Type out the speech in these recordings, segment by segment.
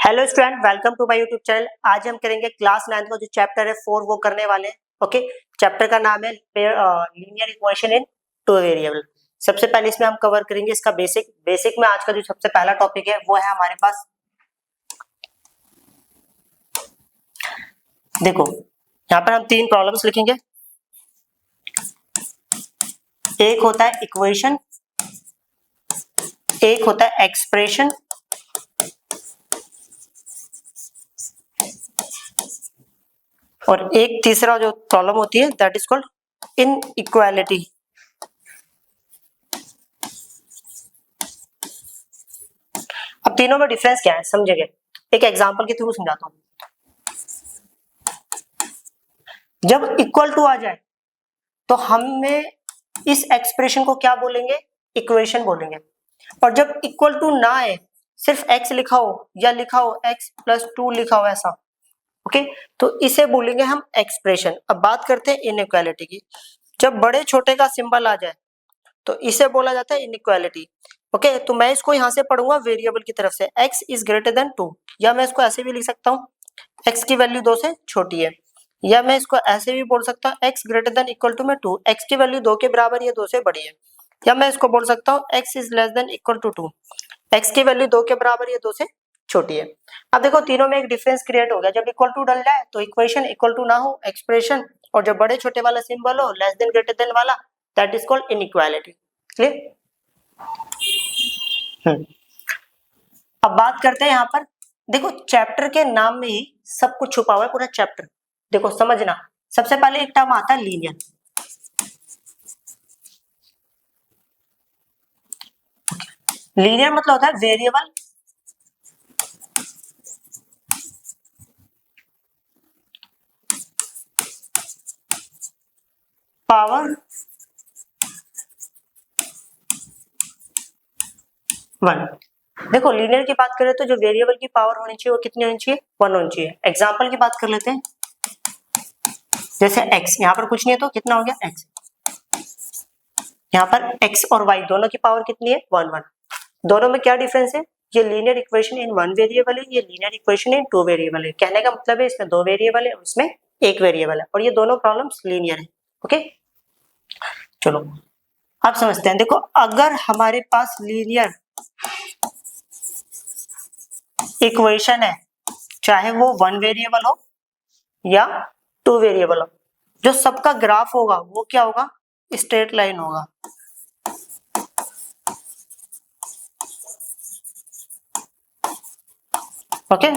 Hello student, welcome to my YouTube channel. आज हम करेंगे क्लास 9 का जो चैप्टर है 4 वो करने वाले हैं। ओके, चैप्टर का नाम है लीनियर इक्वेशन इन टू वेरिएबल। सबसे पहले इसमें हम कवर करेंगे इसका बेसिक में आज का जो सबसे पहला टॉपिक है वो है हमारे पास, देखो यहाँ पर हम तीन प्रॉब्लम्स लिखेंगे। एक होता है इक्वेशन, एक होता है एक्सप्रेशन, और एक तीसरा जो प्रॉब्लम होती है दैट इज कॉल्ड इनइक्वालिटी। अब तीनों में डिफरेंस क्या है समझेंगे, एक एग्जांपल के थ्रू समझाता हूं। जब इक्वल टू आ जाए तो हमें इस एक्सप्रेशन को क्या बोलेंगे, इक्वेशन बोलेंगे। और जब इक्वल टू ना आए, सिर्फ x लिखा हो या लिखा हो x प्लस 2 लिखा हो ऐसा, ओके, तो इसे बोलेंगे हम एक्सप्रेशन। अब बात करते हैं इनइक्वालिटी की। जब बड़े छोटे का सिंबल आ जाए तो इसे बोला जाता है इनइक्वालिटी। ओके, तो मैं इसको यहां से पढ़ूंगा वेरिएबल की तरफ से, x इज ग्रेटर देन 2, या मैं इसको ऐसे भी लिख सकता हूँ x की वैल्यू 2 से छोटी है, या मैं इसको ऐसे भी बोल सकता हूँ x greater than equal to में 2, x की वैल्यू 2 के बराबर या 2 से बड़ी है, या मैं इसको बोल सकता हूँ x is less than equal to 2, x की वैल्यू 2 के बराबर या 2 से छोटी है। अब देखो तीनों में एक डिफरेंस क्रिएट हो गया। जब इक्वल टू डल जाए तो इक्वेशन इक्वल टू ना हो एक्सप्रेशन, और जब बड़े छोटे वाला सिंबल हो लेस देन ग्रेटर देन वाला that is called inequality. Clear? अब बात करते हैं यहाँ पर, देखो चैप्टर के नाम में ही सब कुछ छुपा हुआ है, पूरा चैप्टर। देखो समझना, सबसे पहले एक टर्म आता है लीनियर। लीनियर मतलब होता है वेरिएबल पावर 1। देखो लीनियर की बात करें तो जो वेरिएबल की पावर होनी चाहिए वो कितनी होनी चाहिए, 1 होनी चाहिए। एग्जांपल की बात कर लेते हैं, जैसे x, यहाँ पर कुछ नहीं है तो कितना हो गया x, यहाँ पर x और y दोनों की पावर कितनी है 1 1। दोनों में क्या डिफरेंस है, ये लीनियर इक्वेशन इन 1 वेरिएबल है, ये लीनियर इक्वेशन इन 2 वेरिएबल है। कहने का मतलब है इसमें 2 वेरिएबल है, इसमें 1 वेरिएबल है, और ये दोनों प्रॉब्लम्स लीनियर है। ओके, चलो अब समझते हैं। देखो अगर हमारे पास लीनियर इक्वेशन है, चाहे वो 1 वेरिएबल हो या 2 वेरिएबल हो, जो सबका ग्राफ होगा वो क्या होगा, स्ट्रेट लाइन होगा। ओके,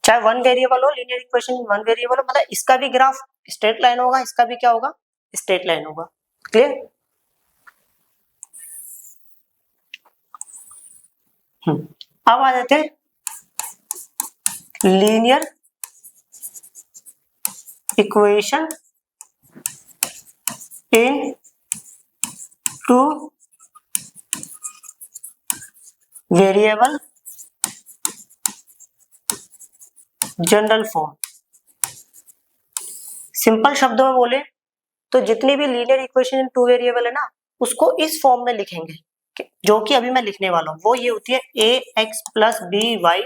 चाहे 1 वेरिएबल हो, लीनियर इक्वेशन 1 वेरिएबल हो, मतलब इसका भी ग्राफ स्ट्रेट लाइन होगा, इसका भी क्या होगा, स्ट्रेट लाइन होगा। क्लियर? अब आ जाते हैं linear equation in 2 variable general form. Simple शब्दों में बोले तो जितनी भी लीनियर इक्वेशन इन 2 वेरिएबल है ना, उसको इस फॉर्म में लिखेंगे, जो कि अभी मैं लिखने वाला हूं। वो ये होती है a x plus b y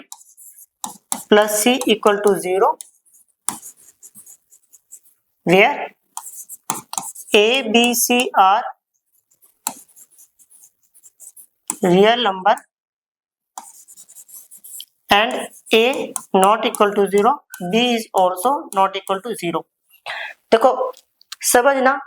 plus c equal to 0, where a b c are real number and a not equal to 0, b is also not equal to 0। देखो समझना,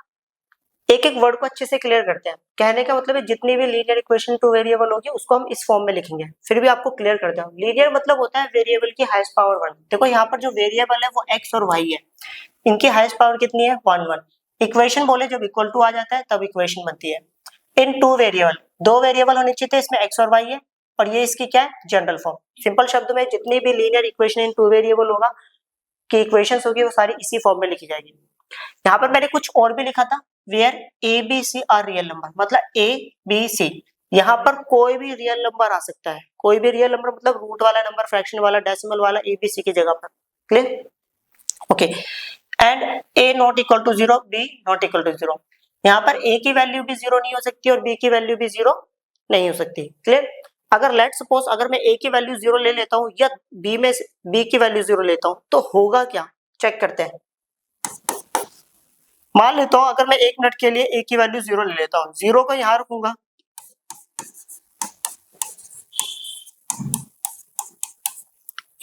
एक एक वर्ड को अच्छे से क्लियर करते हैं। कहने का मतलब है जितनी भी लीनियर इक्वेशन 2 वेरिएबल होगी उसको हम इस फॉर्म में लिखेंगे। फिर भी आपको क्लियर करते हैं, लीनियर मतलब होता है वेरिएबल की हाईएस्ट पावर 1। देखो यहाँ पर जो वेरिएबल है वो x और y है, इनकी हाईएस्ट पावर कितनी है 1 1। इक्वेशन बोले जब इक्वल टू आ जाता है तब इक्वेशन बनती है। इन 2 वेरिएबल, 2 वेरिएबल होने चाहिए थे, इसमें x और y है, और ये इसकी क्या है, जनरल फॉर्म। सिंपल शब्द में जितनी भी लीनियर इक्वेशन इन 2 वेरिएबल होगा की इक्वेशंस होगी वो सारी इसी फॉर्म में लिखी जाएगी। यहाँ पर मैंने कुछ और भी लिखा था, where a b c are real number, मतलब ए बी सी, यहाँ पर कोई भी रियल नंबर आ सकता है। कोई भी रियल नंबर मतलब रूट वाला नंबर, फ्रैक्शन वाला, डेसिमल वाला, ए बी सी की जगह पर। Clear? Okay, and a not equal to 0, b not equal to 0। यहाँ पर ए की वैल्यू भी 0 नहीं हो सकती और बी की वैल्यू भी 0 नहीं हो सकती। क्लियर? अगर लेट सपोज अगर मैं a की वैल्यू 0 ले लेता हूँ या b में b की वैल्यू 0 लेता हूँ तो होगा क्या, चेक करते हैं। मान लेता हूँ अगर मैं 1 मिनट के लिए a की वैल्यू 0 ले लेता हूँ, 0 को यहां रखूंगा,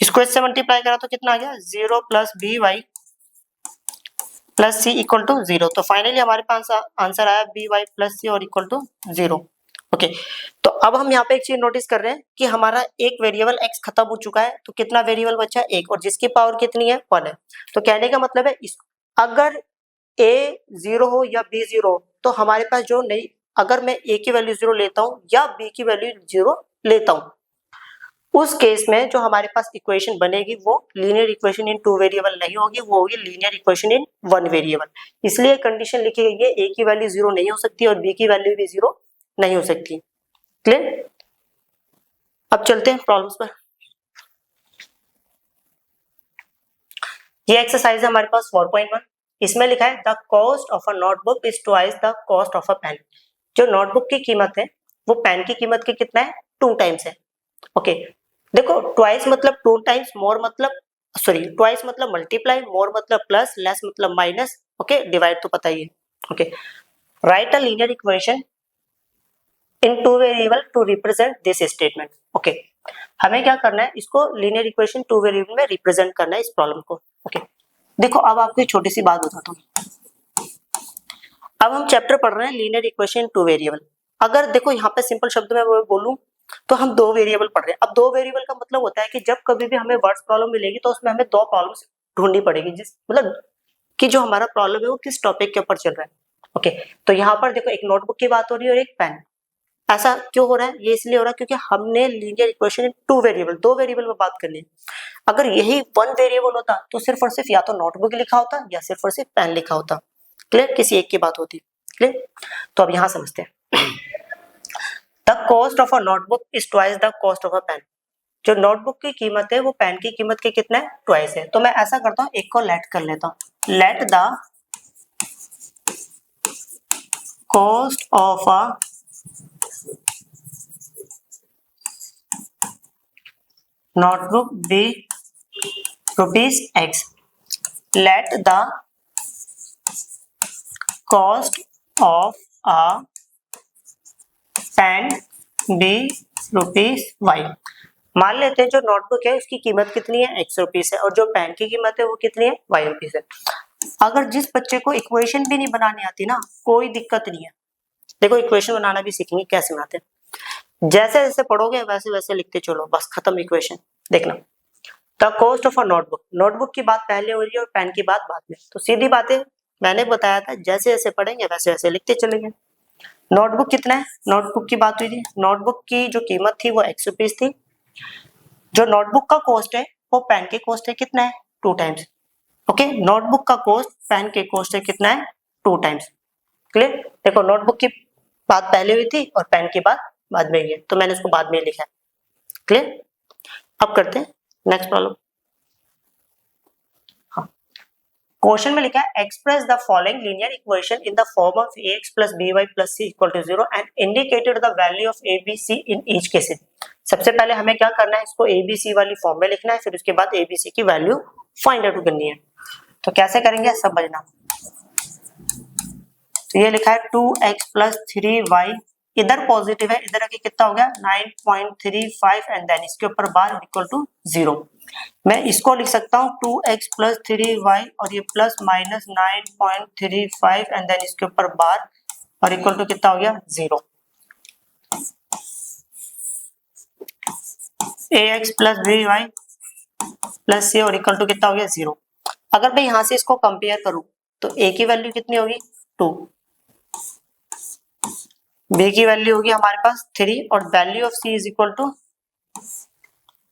इसको इससे मल्टीप्लाई करा तो कितना आ गया 0 plus b y plus c equal to 0। तो फाइनली हमारे पास आंसर आया बी वाई प्लस सी और इक्वल टू 0। ओके, तो अब हम यहाँ पे एक चीज नोटिस कर रहे हैं कि हमारा एक वेरिएबल x खत्म हो चुका है, तो कितना वेरिएबल बचा है, एक, और जिसकी पावर कितनी है, 1 है। तो कहने का मतलब है अगर a 0 हो या b 0 हो तो हमारे पास जो नहीं, अगर मैं a की वैल्यू 0 लेता हूँ या b की वैल्यू 0 लेता हूँ, उस केस में जो हमारे पास इक्वेशन बनेगी वो लीनियर इक्वेशन इन 2 वेरिएबल नहीं होगी, वो होगी लीनियर इक्वेशन इन 1 वेरिएबल। इसलिए कंडीशन लिखी गई है a की वैल्यू 0 नहीं हो सकती और b की वैल्यू भी 0 नहीं हो सकती। क्लियर? अब चलते हैं प्रॉब्लम्स पर। ये एक्सरसाइज है हमारे पास 4.1। इसमें लिखा है the cost of a notebook is twice the cost of a pen. जो नोटबुक की कीमत है वो पेन की कीमत के कितना है, 2 टाइम्स है। ओके, देखो ट्वाइस मतलब 2 टाइम्स, मोर मतलब सॉरी ट्वाइस मतलब मल्टीप्लाई, मोर मतलब प्लस, लेस मतलब माइनस, ओके, डिवाइड तो पता ही है। Okay, write a linear equation in 2 variable to represent this statement. Okay, हमें क्या करना है, इसको लीनियर इक्वेशन 2 वेरिएबल में रिप्रेजेंट करना है इस प्रॉब्लम को। ओके, देखो अब आपको एक छोटी सी बात बताता हूँ। अब हम चैप्टर पढ़ रहे हैं लीनियर इक्वेशन 2 वेरिएबल। अगर देखो यहाँ पे सिंपल शब्द में बोलूं तो हम 2 वेरिएबल पढ़ रहे हैं। अब 2 वेरिएबल का मतलब होता है कि जब कभी भी हमें वर्ड्स प्रॉब्लम मिलेगी तो उसमें हमें 2 प्रॉब्लम्स ढूंढनी पड़ेगी, जिस मतलब कि जो हमारा प्रॉब्लम है वो किस टॉपिक के ऊपर चल रहा है। ओके, तो यहाँ पर देखो एक नोटबुक की बात हो रही है और एक पेन। ऐसा क्यों हो रहा है, ये इसलिए हो रहा है क्योंकि हमने लीनियर इक्वेशन 2 वेरिएबल 2 वेरिएबल में बात करनी है। अगर यही 1 वेरिएबल होता तो सिर्फ और सिर्फ या तो नोटबुक लिखा होता या सिर्फ और सिर्फ पेन लिखा होता। क्लियर? किसी एक की बात होती। क्लियर? तो अब यहाँ समझते हैं। The cost of a notebook is twice the cost of a pen. जो नोटबुक की कीमत है वो पेन की कीमत के कितना है, ट्वाइस है। तो मैं ऐसा करता हूँ, एक को लेट कर लेता हूँ, let the cost of a notebook be rupees x. Let the cost of a pen be rupees y. मान लेते हैं जो नोटबुक है उसकी कीमत कितनी है, x रुपीस है, और जो पेन की कीमत है वो कितनी है, y रुपीस है। अगर जिस बच्चे को इक्वेशन भी नहीं बनानी आती ना, कोई दिक्कत नहीं है। देखो इक्वेशन बनाना भी सीखेंगे, कैसे बनाते हैं। जैसे जैसे पढ़ोगे वैसे वैसे लिखते चलो, बस खत्म इक्वेशन। देखना, the cost of a notebook, notebook की बात पहले हो रही है और पेन की बात बाद में, तो सीधी बात है, मैंने बताया था जैसे जैसे पढ़ेंगे वैसे वैसे लिखते चलेंगे। नोटबुक कितना है, नोटबुक की बात हुई थी, नोटबुक की जो कीमत थी वो x रुपीस थी। जो नोटबुक का कॉस्ट है वो पेन के कॉस्ट है कितना है, 2 टाइम्स। ओके, नोटबुक का कॉस्ट पेन के कॉस्ट है कितना है, 2 टाइम्स। क्लियर? देखो नोटबुक की बात पहले हुई थी और पेन की बात बाद में हुई है, तो मैंने इसको बाद में लिखा है। क्लियर? अब करते हैं नेक्स्ट प्रॉब्लम। हाँ, क्वेश्चन में लिखा है express the following linear equation in the form of ax plus by plus c equal to 0 and indicated the value of a b c in each case। सबसे पहले हमें क्या करना है, इसको a b c वाली फॉर्म में लिखना है, फिर उसके बाद a b c की वैल्यू फाइंड आउट करनी है। तो कैसे करेंगे समझना। तो ये लिखा है 2x plus 3y, इधर पॉजिटिव है, इधर आके कितना हो गया 9.35 एंड देन इसके ऊपर बार इक्वल टू 0। मैं इसको लिख सकता हूँ 2x plus 3y और ये प्लस माइनस 9.35 एंड देन इसके ऊपर बार और इक्वल टू कितना हो गया 0। ax plus by plus c और इक्वल टू कितना हो गया 0। अगर मैं यहाँ से इसको कंपेयर करूँ तो a की वैल्यू कितनी होगी 2, b की वैल्यू होगी हमारे पास 3 और value of c is equal to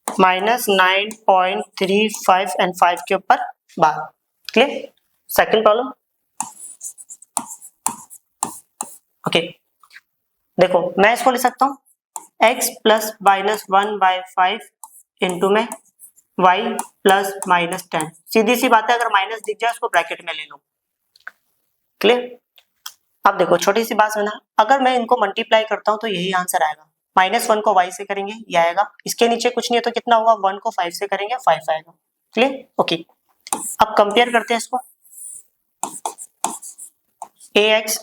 minus 9.35 and 5 के ऊपर bar. Clear? Second problem. Okay, देखो मैं इसको लिख सकता हूँ x प्लस माइनस 1/5 इंटू में y प्लस माइनस 10। सीधी सी बात है, अगर माइनस दिख जाए उसको ब्रैकेट में ले लो। क्लियर? अब देखो छोटी सी बात सुना, अगर मैं इनको मल्टीप्लाई करता हूँ तो यही आंसर आएगा, -1 को y से करेंगे ये आएगा, इसके नीचे कुछ नहीं है तो कितना होगा, 1 को 5 से करेंगे 5 आएगा। क्लियर? ओके, अब कंपेयर करते हैं इसको, ax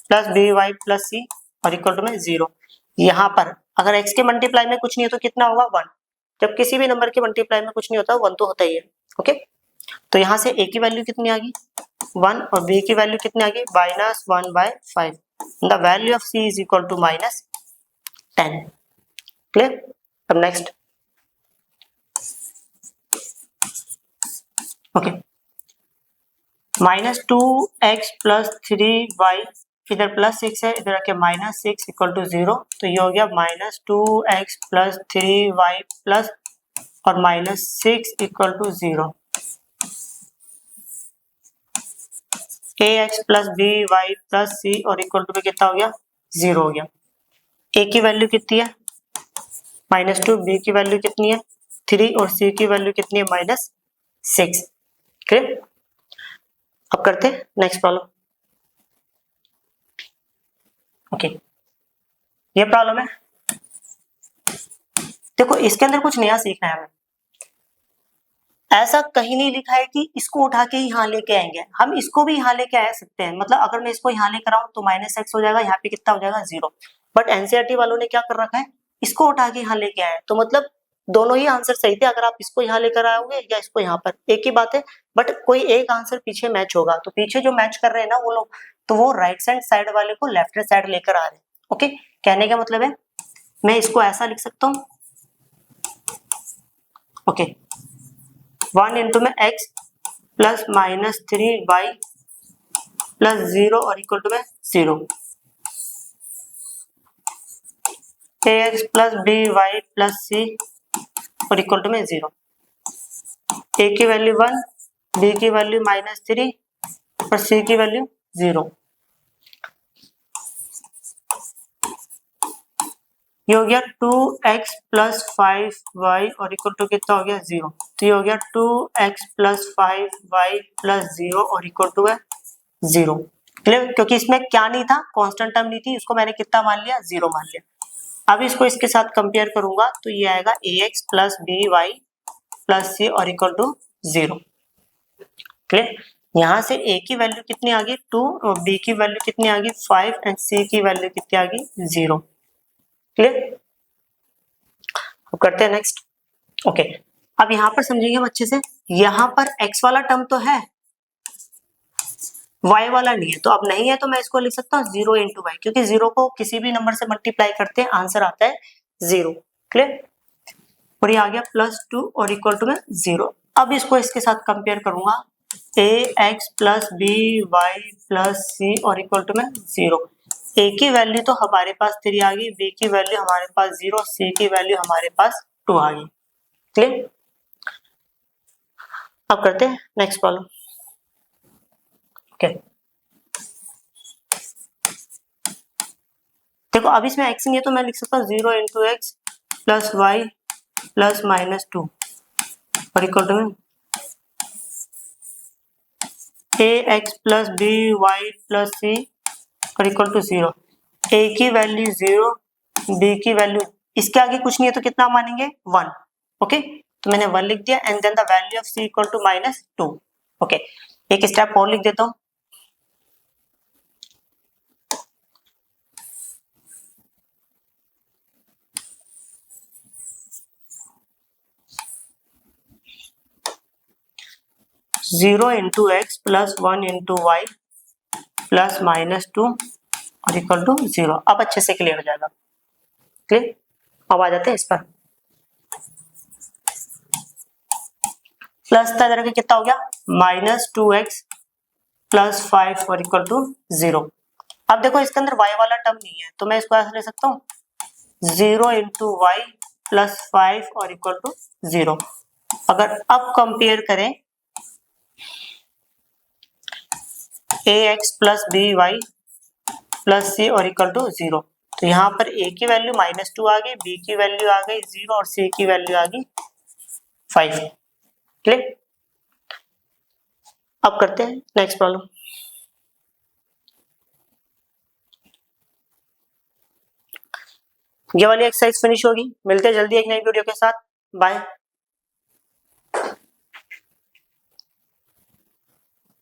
plus by plus c और इक्वल टू में 0। यहाँ पर अगर x के मल्टीप्लाई में कुछ नहीं है तो कितना होगा, 1। जब किसी भी नंबर के मल्टीप्लाई में कुछ नहीं होता 1 तो होता ही है। ओके, तो यहाँ से a की वैल्यू कितनी आ गई, 1, और b की वैल्यू कितनी आ गई, -1/5। The value of c is equal to -10। Clear? अब next, okay, -2x plus 3y, इधर +6 है, इधर आके -6 इक्वल टू 0, तो ये हो गया -2x प्लस 3y प्लस और -6 equal to 0। ax plus by plus c और इक्वल टू में कितना हो गया, 0 हो गया। a की वैल्यू कितनी है, -2, b की वैल्यू कितनी है, 3 और c की वैल्यू कितनी है, -6। क्लियर? अब करते हैं नेक्स्ट प्रॉब्लम। ओके, ये प्रॉब्लम है, देखो इसके अंदर कुछ नया सीखना है हमें। ऐसा कहीं नहीं लिखा है कि इसको उठा के यहाँ लेके आएंगे, हम इसको भी यहाँ लेके आ सकते हैं। मतलब अगर मैं इसको यहाँ लेकर आऊं तो -x हो जाएगा, यहाँ पे कितना हो जाएगा, 0। बट एनसीईआरटी वालों ने क्या कर रखा है, इसको उठा के यहाँ लेके आए, तो मतलब दोनों ही आंसर सही थे। अगर आप इसको यहाँ लेकर आओगे या इसको यहाँ पर, एक ही बात है, बट कोई एक आंसर पीछे मैच होगा। तो पीछे जो मैच कर रहे हैं ना वो लोग, तो वो राइट हैंड साइड वाले को लेफ्ट हैंड साइड लेकर आ रहे हैं। ओके, कहने का मतलब है मैं इसको ऐसा लिख सकता हूँ, ओके, 1 इंटू में x प्लस -3y प्लस 0 और इक्वल टू में 0, ax plus by plus c और इक्वल टू में 0। a की वैल्यू 1, b की वैल्यू -3 और c की वैल्यू 0। ये हो गया 2x प्लस 5y और इक्वल टू कितना हो गया, 0। तो ये हो गया 2x प्लस 5y प्लस 0 और इक्वल टू है 0। क्लियर? क्योंकि इसमें क्या नहीं था, कांस्टेंट टर्म नहीं थी, इसको मैंने कितना मान लिया, 0 मान लिया। अब इसको इसके साथ कंपेयर करूंगा तो ये आएगा ax plus by plus c और इक्वल टू 0। क्लियर? यहाँ से a की वैल्यू कितनी आ गई, 2, और b की वैल्यू कितनी आ गई, 5, एंड c की वैल्यू कितनी आ गई, 0। क्लियर? अब करते हैं नेक्स्ट। ओके, अब यहाँ पर समझेंगे हम अच्छे से, यहाँ पर x वाला टर्म तो है, y वाला नहीं है। तो अब नहीं है तो मैं इसको लिख सकता हूँ 0 इंटू वाई, क्योंकि 0 को किसी भी नंबर से मल्टीप्लाई करते हैं आंसर आता है 0। क्लियर? और ये आ गया +2 और इक्वल टू में 0। अब इसको इसके साथ कंपेयर करूंगा, ax plus by plus c और इक्वल टू में 0। a की वैल्यू तो हमारे पास 3 आ गई, b की वैल्यू हमारे पास 0, c की वैल्यू हमारे पास 2 आ गई। क्लियर? अब करते हैं नेक्स्ट प्रॉब्लम। ओके, देखो अब इसमें x नहीं है तो मैं लिख सकता हूँ 0 into x plus y plus -2 और इक्वल टू में ax plus by plus c और इक्वल टू 0। a की वैल्यू 0, b की वैल्यू, इसके आगे कुछ नहीं है तो कितना मानेंगे, 1। ओके, तो मैंने 1 लिख दिया, and then the value of c equal to -2। Okay, एक स्टेप और लिख देता हूँ, zero into x plus 1 into y plus -2 और इक्वल टू 0। अब अच्छे से क्लियर हो जाएगा। क्लियर? अब आ जाते हैं इस पर, प्लस तरह का कितना हो गया, -2x प्लस 5 और इक्वल टू 0। अब देखो इसके अंदर y वाला टर्म नहीं है तो मैं इसको ऐसे ले सकता हूँ 0 इंटू वाई प्लस 5 और इक्वल टू 0। अगर अब कंपेयर करें ax plus by plus c और इक्वल टू 0, तो यहाँ पर a की वैल्यू -2 आ गई, b की वैल्यू आ गई 0 और c की वैल्यू आ गई 5। क्लियर? अब करते हैं नेक्स्ट प्रॉब्लम। ये वाली एक्सरसाइज फिनिश होगी। मिलते हैं जल्दी एक नई वीडियो के साथ। बाय।